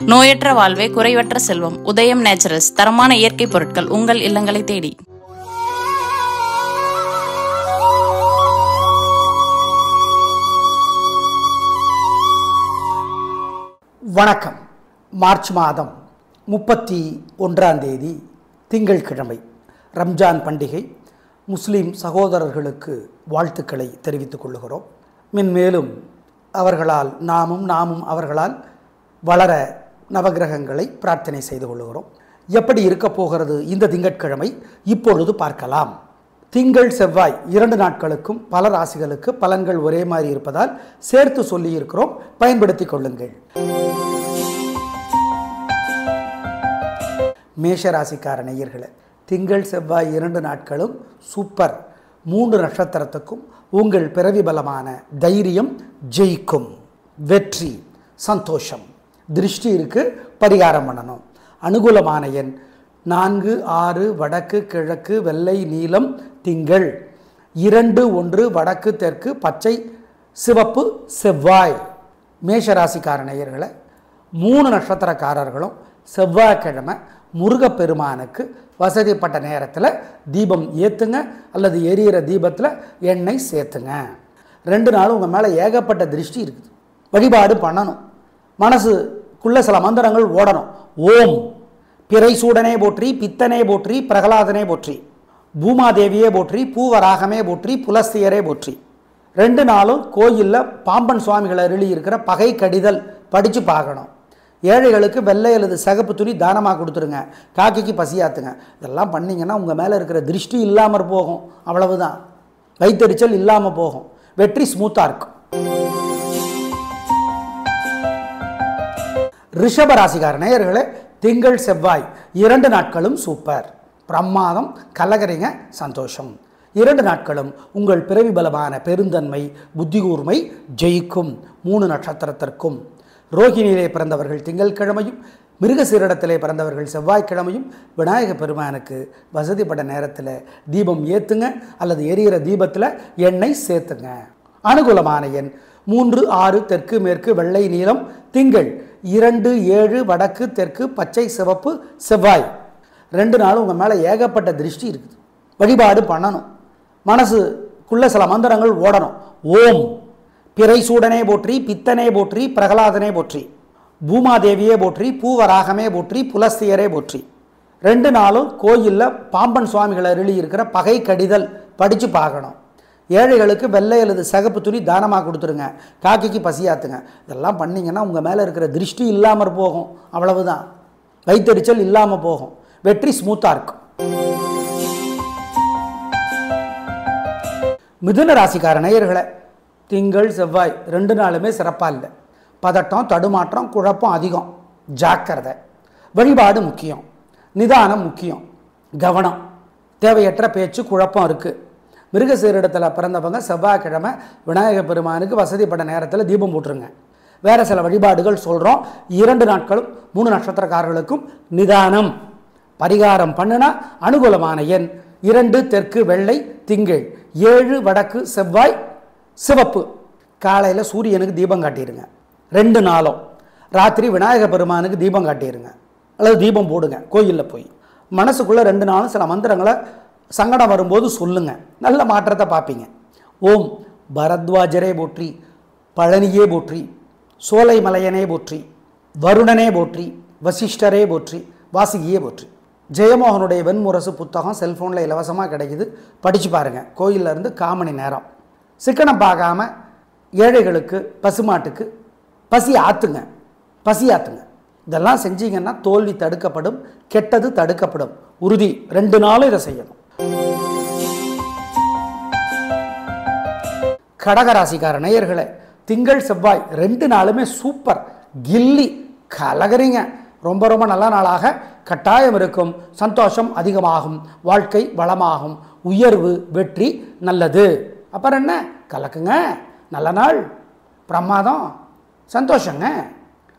நோயற்ற வாழ்வே குறைவற்ற செல்வம். உதயம் நேச்சுரல்ஸ், தரமான இயற்கை பொருட்கள் உங்கள் இல்லங்களை தேடி. வணக்கம். மார்ச் மாதம் 31 திங்கட்கிழமை, ரம்ஜான் பண்டிகை. முஸ்லீம் சகோதரர்களுக்கு வாழ்த்துக்களை தெரிவித்துக் கொள்கிறோம். மென்மேலும் அவர்களால் நாமும் அவர்களால் வளர நவகிரகங்களை பிரார்த்தனை செய்து கொள்கிறோம். எப்படி இருக்க போகிறது இந்த திங்கட்கிழமை இப்பொழுது பார்க்கலாம். திங்கள் செவ்வாய் 2 நாட்களுக்கும் பல ராசிகளுக்கு பலன்கள் ஒரே மாதிரி இருப்பதால் சேர்த்து சொல்லி இருக்கிறோம், பயன்படுத்திக் கொள்ளுங்கள். மேஷ ராசிக்கார நேயர்களே, திங்கள் செவ்வாய் 2 நாட்களும் சூப்பர். 3 நட்சத்திரத்துக்கும் உங்கள் பிறவி பலமான தைரியம் ஜெயிக்கும். வெற்றி, சந்தோஷம். திருஷ்டி இருக்கு, பரிகாரம் பண்ணணும். அனுகூலமான எண் 4, 6 வடக்கு கிழக்கு வெள்ளை நீலம் திங்கள். 2, 1 வடக்கு தெற்கு பச்சை சிவப்பு செவ்வாய். மேஷராசிக்கார நேயர்களை 3 நட்சத்திரக்காரர்களும் செவ்வாய்க்கிழமை முருகப்பெருமானுக்கு வசதிப்பட்ட நேரத்தில் தீபம் ஏற்றுங்க, அல்லது எரியிற தீபத்தில் எண்ணெய் சேர்த்துங்க. 2 நாளும் உங்கள் மேலே ஏகப்பட்ட திருஷ்டி இருக்குது. வழிபாடு பண்ணணும். மனசுக்குள்ள சில மந்திரங்கள் ஓடணும். ஓம் பிறை சூடனே போற்றி, பித்தனே போற்றி, பிரகலாதனே போற்றி, பூமாதேவியே போற்றி, பூவராகமே போற்றி, புலஸ்தியரே போற்றி. 2 நாளும் கோயிலில் பாம்பன் சுவாமிகளை அருளி இருக்கிற பகை கடிதல் படித்து பார்க்கணும். ஏழைகளுக்கு வெள்ளை அல்லது சிகப்பு துணி தானமாக கொடுத்துருங்க. காக்கிக்கு பசியாத்துங்க. இதெல்லாம் பண்ணிங்கன்னா உங்கள் மேலே இருக்கிற திருஷ்டி இல்லாமல் போகும். அவ்வளவுதான். வைத்தறிச்சல் இல்லாமல் போகும். வெற்றி ஸ்மூத்தாக இருக்கும். ரிஷப ராசிக்கார நேயர்களே, திங்கள் செவ்வாய் 2 நாட்களும் சூப்பர், பிரமாதம். கலகரிங்க, சந்தோஷம். 2 நாட்களும் உங்கள் பிறவி பலமான பெருந்தன்மை புத்தி கூர்மை ஜெயிக்கும். 3 நட்சத்திரத்திற்கும் ரோகிணியிலே பிறந்தவர்கள் திங்கள்கிழமையும், மிருகசீரிடத்திலே பிறந்தவர்கள் செவ்வாய்க்கிழமையும் விநாயக பெருமானுக்கு வசதிப்பட்ட நேரத்தில் தீபம் ஏற்றுங்க, அல்லது எரியிற தீபத்தில் எண்ணெய் சேர்த்துங்க. அனுகூலமான எண் 3, 6 தெற்கு மேற்கு வெள்ளை நீலம் திங்கள். 2, 7 வடக்கு தெற்கு பச்சை சிவப்பு செவ்வாய். 2 நாளும் உங்கள் மேலே ஏகப்பட்ட திருஷ்டி இருக்குது. வழிபாடு பண்ணணும். மனசுக்குள்ள சில மந்திரங்கள் ஓடணும். ஓம் பிறை சூடனே போற்றி, பித்தனே போற்றி, பிரகலாதனே போற்றி, பூமாதேவியே போற்றி, பூவராகமே போற்றி, புலஸ்தியரே போற்றி. 2 நாளும் கோயிலில் பாம்பன் சுவாமிகளை அருளி இருக்கிற பகை கடிதல் படித்து பார்க்கணும். ஏழைகளுக்கு வெள்ளை அல்லது சிகப்பு துணி தானமாக கொடுத்துருங்க. காக்கிக்கு பசியாத்துங்க. இதெல்லாம் பண்ணிங்கன்னா உங்கள் மேலே இருக்கிற திருஷ்டி இல்லாமல் போகும். அவ்வளவுதான். வைத்தறிச்சல் இல்லாமல் போகும். வெற்றி ஸ்மூத்தாக இருக்கும். மிதுன ராசிக்கார நேயர்களை, திங்கள் செவ்வாய் 2 நாளுமே சிறப்பாக இல்லை. பதட்டம், தடுமாற்றம், குழப்பம் அதிகம். ஜாக்கிரதை. வழிபாடு முக்கியம், நிதானம் முக்கியம், கவனம். தேவையற்ற பேச்சு, குழப்பம் இருக்குது. மிருகசீரிடத்தில் பிறந்தவங்க செவ்வாய்க்கிழமை விநாயக பெருமானுக்கு வசதிப்பட்ட நேரத்தில் தீபம் போட்டுருங்க. வேறு சில வழிபாடுகள் சொல்கிறோம். 2 நாட்களும் 3 நட்சத்திரக்காரர்களுக்கும் நிதானம். பரிகாரம் பண்ணுனா அனுகூலமான எண் 2 தெற்கு வெள்ளை திங்கள். 7 வடக்கு செவ்வாய் சிவப்பு. காலையில் சூரியனுக்கு தீபம் காட்டிடுங்க. 2 நாளும் ராத்திரி விநாயக பெருமானுக்கு தீபம் காட்டிடுங்க, அல்லது தீபம் போடுங்க கோயிலில் போய். மனசுக்குள்ளே 2 நாளும் சில மந்திரங்களை சங்கடம் வரும்போது சொல்லுங்க. நல்ல மாற்றத்தை பார்ப்பீங்க. ஓம் பரத்வாஜரே போற்றி, பழனியே போற்றி, சோலைமலையனே போற்றி, வருணனே போற்றி, வசிஷ்டரே போற்றி, வாசுகியே போற்றி. ஜெயமோகனுடைய வெண்முரசு புத்தகம் செல்ஃபோனில் இலவசமாக கிடைக்குது, படித்து பாருங்கள். கோயிலில் இருந்து 1/4 மணி நேரம். சிக்கனம் பார்க்காம ஏழைகளுக்கு பசுமாட்டுக்கு பசி ஆற்றுங்க. இதெல்லாம் செஞ்சீங்கன்னா தோல்வி தடுக்கப்படும், கெட்டது தடுக்கப்படும். உறுதி. 2 நாளும் இதை செய்யணும். கடகராசிக்கார நேயர்களே, திங்கள் செவ்வாய் 2 நாளுமே சூப்பர், கில்லி. கலகரிங்க. ரொம்ப ரொம்ப நல்ல நாளாக கட்டாயம் இருக்கும். சந்தோஷம் அதிகமாகும். வாழ்க்கை வளமாகும். உயர்வு, வெற்றி, நல்லது. அப்புறம் என்ன, கலக்குங்க. நல்ல நாள், பிரமாதம், சந்தோஷங்க.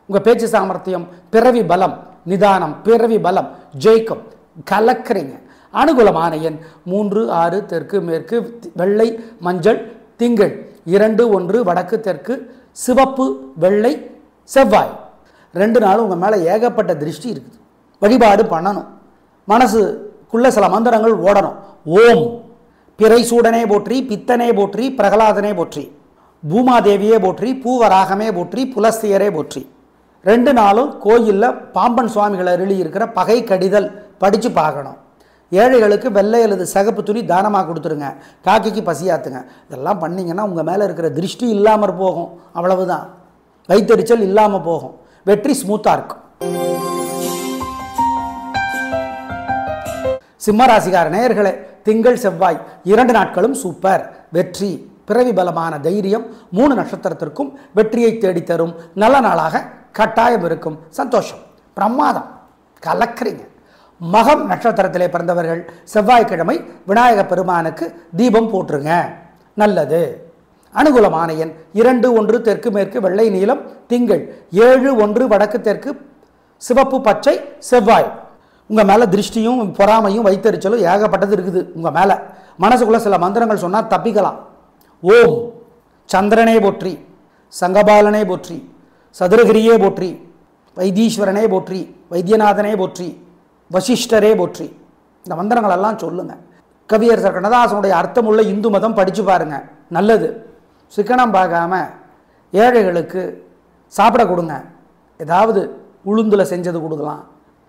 உங்கள் பேச்சு சாமர்த்தியம், பிறவி பலம், நிதானம், பிறவி பலம் ஜெயிக்கும். கலக்கிறீங்க. அனுகூலமான எண் 3, 6 தெற்கு மேற்கு வெள்ளை மஞ்சள் திங்கள். 2, 1 வடக்கு தெற்கு சிவப்பு வெள்ளை செவ்வாய். 2 நாளும் உங்கள் மேலே ஏகப்பட்ட திருஷ்டி இருக்குது. வழிபாடு பண்ணணும். மனசுக்குள்ளே சில மந்திரங்கள் ஓடணும். ஓம் பிறை சூடனே போற்றி, பித்தனே போற்றி, பிரகலாதனே போற்றி, பூமாதேவியே போற்றி, பூவராகமே போற்றி, புலஸ்தியரே போற்றி. 2 நாளும் கோயிலில் பாம்பன் சுவாமிகளை அருளி இருக்கிற பகை கடிதல் படித்து பார்க்கணும். ஏழைகளுக்கு வெள்ளை அல்லது சிகப்பு துணி தானமாக கொடுத்துருங்க. காக்கைக்கு பசியாத்துங்க. இதெல்லாம் பண்ணிங்கன்னா உங்கள் மேலே இருக்கிற திருஷ்டி இல்லாமல் போகும். அவ்வளவுதான். வயிற்றெரிச்சல் இல்லாமல் போகும். வெற்றி ஸ்மூத்தாக இருக்கும். சிம்மராசிக்கார நேயர்களே, திங்கள் செவ்வாய் 2 நாட்களும் சூப்பர். வெற்றி, பிறவி பலமான தைரியம் 3 நட்சத்திரத்திற்கும் வெற்றியை தேடித்தரும் நல்ல நாளாக கட்டாயம் இருக்கும். சந்தோஷம், பிரமாதம், கலக்கிறீங்க. மகம் நட்சத்திரத்திலே பிறந்தவர்கள் செவ்வாய்க்கிழமை விநாயக பெருமானுக்கு தீபம் போட்டுருங்க, நல்லது. அனுகூலமான எண் 2, 1 தெற்கு மேற்கு வெள்ளை நீலம் திங்கள், 7, 1 வடக்கு தெற்கு சிவப்பு பச்சை செவ்வாய். உங்கள் மேலே திருஷ்டியும் பொறாமையும் வைத்தறிச்சலும் ஏகப்பட்டது இருக்குது. உங்கள் மேலே மனசுக்குள்ளே சில மந்திரங்கள் சொன்னால் தப்பிக்கலாம். ஓம் சந்திரனே போற்றி, சங்கபாலனே போற்றி, சதுரகிரியே போற்றி, வைத்தீஸ்வரனே போற்றி, வைத்தியநாதனே போற்றி, வசிஷ்டரே போற்றி. இந்த மந்திரங்களெல்லாம் சொல்லுங்கள். கவியரசர் கண்ணதாசனுடைய அர்த்தமுள்ள இந்து மதம் படித்து பாருங்கள், நல்லது. சிக்கனம் பார்க்காம ஏழைகளுக்கு சாப்பிட கொடுங்க. ஏதாவது உளுந்தில் செஞ்சது கொடுக்கலாம்,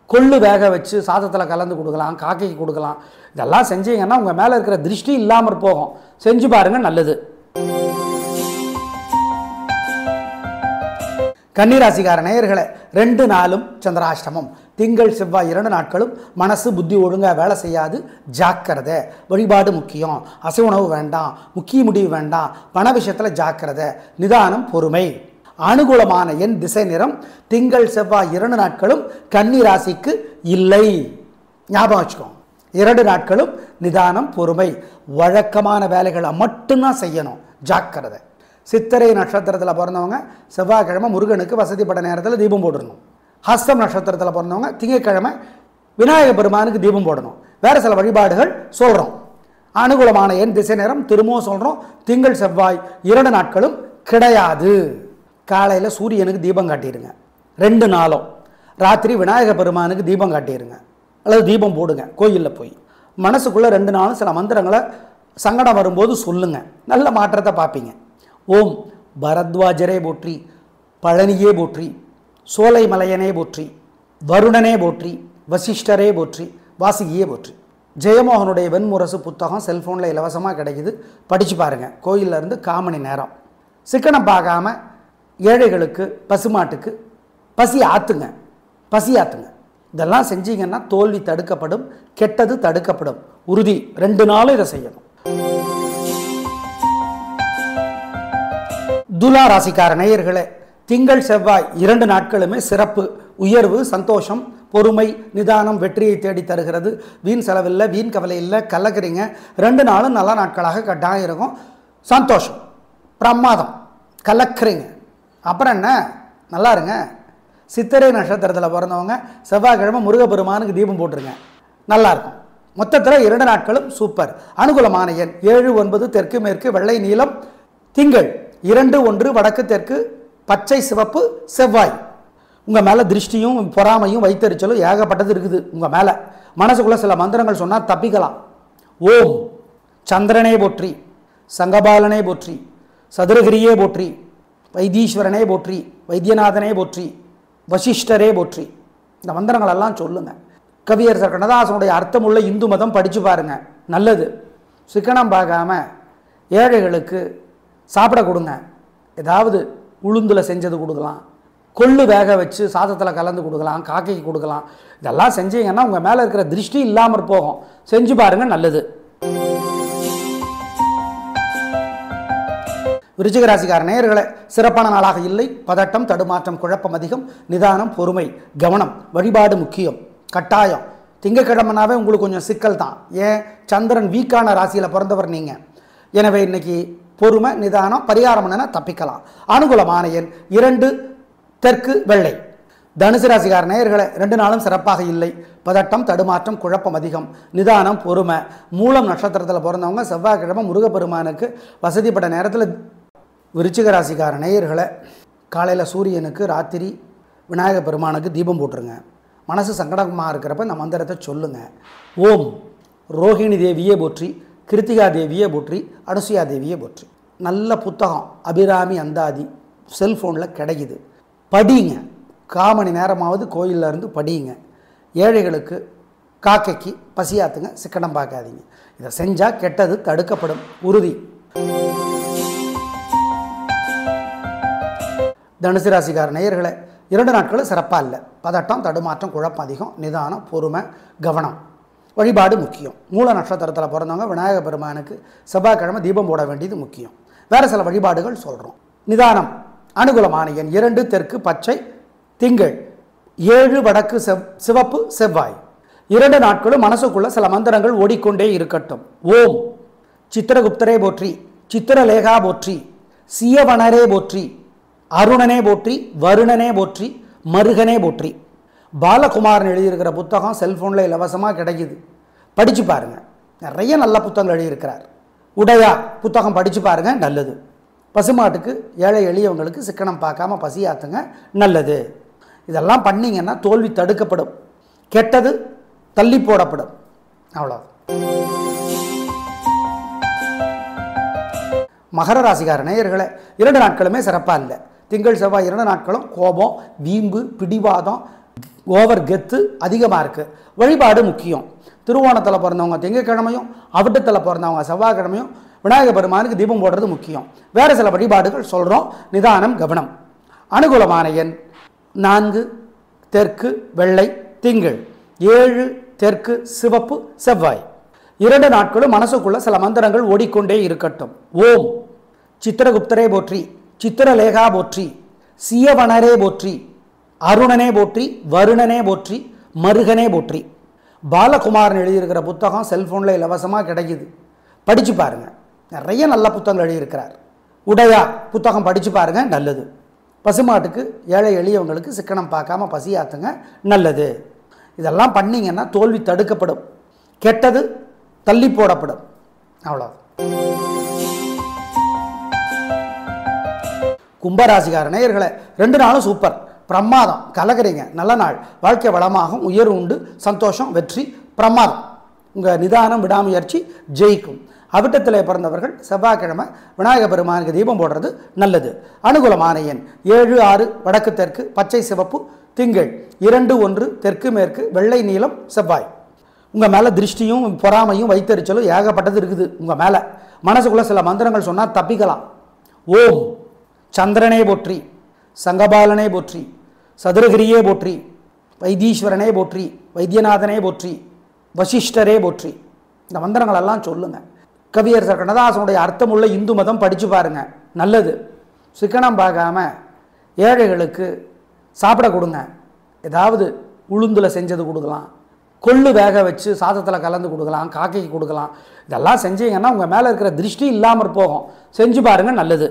கொள்ளு வேக வச்சு சாதத்தில் கலந்து கொடுக்கலாம், காக்கைக்கு கொடுக்கலாம். இதெல்லாம் செஞ்சீங்கன்னா உங்கள் மேலே இருக்கிற திருஷ்டி இல்லாமல் போகும். செஞ்சு பாருங்கள், நல்லது. கன்னிராசிக்கார நேயர்களே, 2 நாளும் சந்திராஷ்டமம். திங்கள் செவ்வாய் 2 நாட்களும் மனசு புத்தி ஒழுங்காக வேலை செய்யாது. ஜாக்கிரதை. வழிபாடு முக்கியம். அசைவுணவு வேண்டாம், முக்கிய முடிவு வேண்டாம். பண விஷயத்தில் ஜாக்கிரதை, நிதானம், பொறுமை. அனுகூலமான எண் திசை நிறம். திங்கள் செவ்வாய் 2 நாட்களும் கன்னி ராசிக்கு இல்லை. ஞாபகம் வச்சுக்கோங்க. 2 நாட்களும் நிதானம், பொறுமை. வழக்கமான வேலைகளை மட்டும்தான் செய்யணும். ஜாக்கிரதை. சித்திரை நட்சத்திரத்தில் பிறந்தவங்க செவ்வாய்க்கிழமை முருகனுக்கு வசதிப்பட்ட நேரத்தில் தீபம் போடணும். ஹஸ்தம் நட்சத்திரத்தில் பிறந்தவங்க திங்கட்கிழமை விநாயக பெருமானுக்கு தீபம் போடணும். வேறு சில வழிபாடுகள் சொல்கிறோம். அனுகூலமான எண் திசை நேரம் திரும்பவும் சொல்கிறோம். திங்கள் செவ்வாய் 2 நாட்களும் கிடையாது. காலையில் சூரியனுக்கு தீபம் காட்டிடுங்க. 2 நாளும் ராத்திரி விநாயக பெருமானுக்கு தீபம் காட்டிடுங்க, அல்லது தீபம் போடுங்க கோயிலில் போய். மனசுக்குள்ளே 2 நாளும் சில மந்திரங்களை சங்கடம் வரும்போது சொல்லுங்கள், நல்ல மாற்றத்தை பார்ப்பீங்க. ஓம் பரத்வாஜரே போற்றி, பழனியே போற்றி, சோலைமலையனே போற்றி, வருணனே போற்றி, வசிஷ்டரே போற்றி, வாசுகியே போற்றி. ஜெயமோகனுடைய வெண்முரசு புத்தகம் செல்ஃபோனில் இலவசமாக கிடைக்குது, படித்து பாருங்கள். கோயிலில் இருந்து 1/4 மணி நேரம். சிக்கனம் பார்க்காம ஏழைகளுக்கு பசுமாட்டுக்கு பசி ஆற்றுங்க, பசி ஆற்றுங்க. இதெல்லாம் செஞ்சீங்கன்னா தோல்வி தடுக்கப்படும், கெட்டது தடுக்கப்படும். உறுதி. 2 நாளும் இதை செய்யணும். துலா ராசிக்கார நேயர்களே, திங்கள் செவ்வாய் 2 நாட்களுமே சிறப்பு. உயர்வு, சந்தோஷம், பொறுமை, நிதானம் வெற்றியை தேடி தருகிறது. வீண் செலவில்லை, வீண் கவலை இல்லை, கலக்கிறீங்க. 2 நாளும் நல்ல நாட்களாக கட்டாயம் இருக்கும். சந்தோஷம், பிரமாதம், கலக்கிறீங்க. அப்புறம் என்ன, நல்லா இருங்க. சித்திரை நட்சத்திரத்தில் பிறந்தவங்க செவ்வாய்க்கிழமை முருகப்பெருமானுக்கு தீபம் போட்டுருங்க, நல்லாயிருக்கும். மொத்தத்தில் 2 நாட்களும் சூப்பர். அனுகூலமான எண் 7, 9 தெற்கு மேற்கு வெள்ளை நீலம் திங்கள், 2, 1 வடக்கு தெற்கு பச்சை சிவப்பு செவ்வாய். உங்கள் மேலே திருஷ்டியும் பொறாமையும் வைத்தறிச்சலும் ஏகப்பட்டது இருக்குது. உங்கள் மேலே மனசுக்குள்ளே சில மந்திரங்கள் சொன்னால் தப்பிக்கலாம். ஓம் சந்திரனே போற்றி, சங்கபாலனே போற்றி, சதுரகிரியே போற்றி, வைத்தீஸ்வரனே போற்றி, வைத்தியநாதனே போற்றி, வசிஷ்டரே போற்றி. இந்த மந்திரங்களெல்லாம் சொல்லுங்கள். கவியரசர் கண்ணதாசனுடைய அர்த்தமுள்ள இந்து மதம் படித்து பாருங்கள், நல்லது. சிக்கனம் பார்க்காம ஏழைகளுக்கு சாப்பிட கொடுங்க. ஏதாவது உளுந்தில் செஞ்சது கொடுக்கலாம், கொள்ளு வேக வச்சு சாதத்தில் கலந்து கொடுக்கலாம், காக்கைக்கு கொடுக்கலாம். இதெல்லாம் செஞ்சீங்கன்னா உங்கள் மேலே இருக்கிற திருஷ்டி இல்லாமல் போகும். செஞ்சு பாருங்கள், நல்லது. விருச்சிக ராசிக்கார நேயர்களே, சிறப்பான நாளாக இல்லை. பதட்டம், தடுமாற்றம், குழப்பம் அதிகம். நிதானம், பொறுமை, கவனம். வழிபாடு முக்கியம், கட்டாயம். திங்கக்கிழமைனாவே உங்களுக்கு கொஞ்சம் சிக்கல் தான். ஏன், சந்திரன் வீக்கான ராசியில் பிறந்தவர் நீங்கள். எனவே இன்னைக்கு பொறுமை, நிதானம், பரிகாரம் என்னன்னா தப்பிக்கலாம். அனுகூலமான எண் 2 தெற்கு வெள்ளை. தனுசு ராசிக்கார நேயர்களே, 2 நாளும் சிறப்பாக இல்லை. பதட்டம், தடுமாற்றம், குழப்பம் அதிகம். நிதானம், பொறுமை. மூலம் நட்சத்திரத்தில் பிறந்தவங்க செவ்வாய்க்கிழமை முருகப்பெருமானுக்கு வசதிப்பட்ட நேரத்தில். விருச்சிக ராசிக்கார நேயர்களை, காலையில் சூரியனுக்கு, ராத்திரி விநாயகர் பெருமானுக்கு தீபம் போட்டுருங்க. மனசு சங்கடமாக இருக்கிறப்ப இந்த மந்திரத்தை சொல்லுங்கள். ஓம் ரோஹிணி தேவியே போற்றி, கிருத்திகா தேவியே போற்றி, அனுசுயா தேவியே போற்றி. நல்ல புத்தகம் அபிராமி அந்தாதி செல்ஃபோனில் கிடைக்குது, படிங்க. 1/4 மணி நேரமாவது கோயிலில் இருந்து படிங்க. ஏழைகளுக்கு காக்கைக்கு பசியாத்துங்க, சிக்கனம் பார்க்காதீங்க. இதை செஞ்சால் கெட்டது தடுக்கப்படும், உறுதி. தனுசு ராசிக்கார நேயர்களே, 2 நாட்களும் சிறப்பாக இல்லை. பதட்டம், தடுமாற்றம், குழப்பம் அதிகம். நிதானம், பொறுமை, கவனம். வழிபாடு முக்கியம். மூல நட்சத்திரத்தில் பிறந்தவங்க விநாயகர் பெருமானுக்கு செவ்வாய்க்கிழமை தீபம் போட வேண்டியது முக்கியம். வேறு சில வழிபாடுகள் சொல்கிறோம். நிதானம். அனுகூலமான எண் 2 தெற்கு பச்சை திங்கள், 7 வடக்கு சிவப்பு செவ்வாய். 2 நாட்களும் மனசுக்குள்ள சில மந்திரங்கள் ஓடிக்கொண்டே இருக்கட்டும். ஓம் சித்திரகுப்தரே போற்றி, சித்திரலேகா போற்றி, சியவனரே போற்றி, அருணனே போற்றி, வருணனே போற்றி, மருகனே போற்றி. பாலகுமாரன் எழுதியிருக்கிற புத்தகம் செல்ஃபோனில் இலவசமாக கிடைக்குது, படித்து பாருங்கள். நிறைய நல்ல புத்தகங்கள் எழுதியிருக்கிறார். உடையா புத்தகம் படித்து பாருங்கள், நல்லது. பசுமாட்டுக்கு ஏழை எளியவங்களுக்கு சிக்கனம் பார்க்காம பசியாத்துங்க, நல்லது. இதெல்லாம் பண்ணிங்கன்னா தோல்வி தடுக்கப்படும், கெட்டது தள்ளி போடப்படும். அவ்வளோ. மகர ராசிக்கார நேயர்களே, 2 நாட்களுமே சிறப்பாக இல்லை. திங்கள் செவ்வாய் 2 நாட்களும் கோபம், வீம்பு, பிடிவாதம், ஓவர் கெத்து அதிகமாக இருக்குது. வழிபாடு முக்கியம். திருவோணத்தில் பிறந்தவங்க திங்கட்கிழமையும், அவிட்டத்தில் பிறந்தவங்க செவ்வாய்க்கிழமையும் விநாயகர் பெருமானுக்கு தீபம் போடுறது முக்கியம். வேறு சில வழிபாடுகள் சொல்கிறோம். நிதானம், கவனம். அனுகூலமான எண் 4 தெற்கு வெள்ளை திங்கள், 7 தெற்கு சிவப்பு செவ்வாய். 2 நாட்களும் மனசுக்குள்ள சில மந்திரங்கள் ஓடிக்கொண்டே இருக்கட்டும். ஓம் சித்திரகுப்தரே போற்றி, சித்திரலேகா போற்றி, சியவனரே போற்றி, அருணனே போற்றி, வருணனே போற்றி, மருகனே போற்றி. பாலகுமாரன் எழுதியிருக்கிற புத்தகம் செல்ஃபோனில் இலவசமாக கிடைக்குது, படித்து பாருங்கள். நிறைய நல்ல புத்தகங்கள் எழுதியிருக்கிறார். உடையா புத்தகம் படித்து பாருங்கள், நல்லது. பசுமாட்டுக்கு ஏழை எளியவங்களுக்கு சிக்கனம் பார்க்காம பசியாத்துங்க, நல்லது. இதெல்லாம் பண்ணிங்கன்னா தோல்வி தடுக்கப்படும், கெட்டது தள்ளி போடப்படும். அவ்வளோ. கும்பராசிக்கார நேயர்களே, 2 நாளும் சூப்பர், பிரமாதம், கலக்கிறீங்க, நல்ல நாள். வாழ்க்கை வளமாகும், உயர்வு உண்டு, சந்தோஷம், வெற்றி, பிரமாதம். உங்கள் நிதானம், விடாமுயற்சி ஜெயிக்கும். அவிட்டத்தில் பிறந்தவர்கள் செவ்வாய்க்கிழமை விநாயகர் பெருமானுக்கு தீபம் போடுறது நல்லது. அனுகூலமான எண் 7 6 வடக்கு தெற்கு பச்சை சிவப்பு திங்கள், 2 1 தெற்கு மேற்கு வெள்ளை நீலம் செவ்வாய். உங்கள் மேலே திருஷ்டியும் பொறாமையும் வைத்தறிச்சலும் ஏகப்பட்டது இருக்குது. உங்கள் மேலே மனசுக்குள்ளே சில மந்திரங்கள் சொன்னால் தப்பிக்கலாம். ஓம் சந்திரனே போற்றி, சங்கபாலனே போற்றி, சதுரகிரியே போற்றி, வைத்தீஸ்வரனே போற்றி, வைத்தியநாதனே போற்றி, வசிஷ்டரே போற்றி. இந்த மந்திரங்களெல்லாம் சொல்லுங்கள். கவியரசர் கண்ணதாசனுடைய அர்த்தமுள்ள இந்து மதம் படித்து பாருங்கள், நல்லது. சிக்கனம் பார்க்காம ஏழைகளுக்கு சாப்பிட கொடுங்க. ஏதாவது உளுந்தில் செஞ்சது கொடுக்கலாம், கொள்ளு வேக வச்சு சாதத்தில் கலந்து கொடுக்கலாம், காக்கைக்கு கொடுக்கலாம். இதெல்லாம் செஞ்சீங்கன்னா உங்கள் மேலே இருக்கிற திருஷ்டி இல்லாமல் போகும். செஞ்சு பாருங்கள், நல்லது.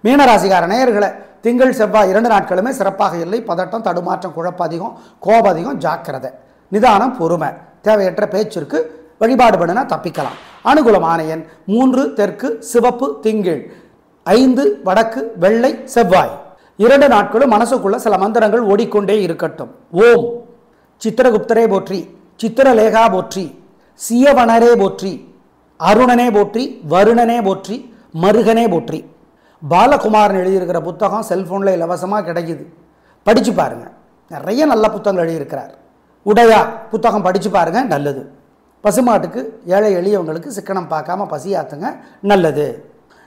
மீனராசிக்கார நேயர்களே, திங்கள் செவ்வாய் 2 நாட்களுமே சிறப்பாக இல்லை. பதட்டம், தடுமாற்றம், குழப்பம் அதிகம், கோபம் அதிகம், ஜாக்கிரதை. நிதானம், பொறுமை. தேவையற்ற பேச்சிற்கு வழிபாடு பண்ணினா தப்பிக்கலாம். அனுகூலமான எண் 3 தெற்கு சிவப்பு திங்கள், 5 வடக்கு வெள்ளை செவ்வாய். 2 நாட்களும் மனசுக்குள்ள சில மந்திரங்கள் ஓடிக்கொண்டே இருக்கட்டும். ஓம் சித்திரகுப்தரே போற்றி, சித்திரலேகா போற்றி, சியவனரே போற்றி, அருணனே போற்றி, வருணனே போற்றி, மருகனே போற்றி. பாலகுமாரன் எழுதியிருக்கிற புத்தகம் செல்ஃபோனில் இலவசமாக கிடைக்குது, படித்து பாருங்கள். நிறைய நல்ல புத்தகங்கள் எழுதியிருக்கிறார். உடையா புத்தகம் படித்து பாருங்கள், நல்லது. பசுமாட்டுக்கு ஏழை எளியவங்களுக்கு சிக்கனம் பார்க்காம பசியாத்துங்க, நல்லது.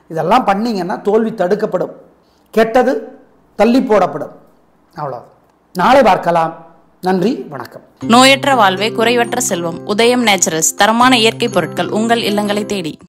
இதெல்லாம் பண்ணிங்கன்னா தோல்வி தடுக்கப்படும், கெட்டது தள்ளி போடப்படும். அவ்வளோ. நாளை பார்க்கலாம். நன்றி, வணக்கம். நோயற்ற வாழ்வே குறைவற்ற செல்வம். உதயம் நேச்சுரல்ஸ் தரமான இயற்கை பொருட்கள் உங்கள் இல்லங்களை தேடி.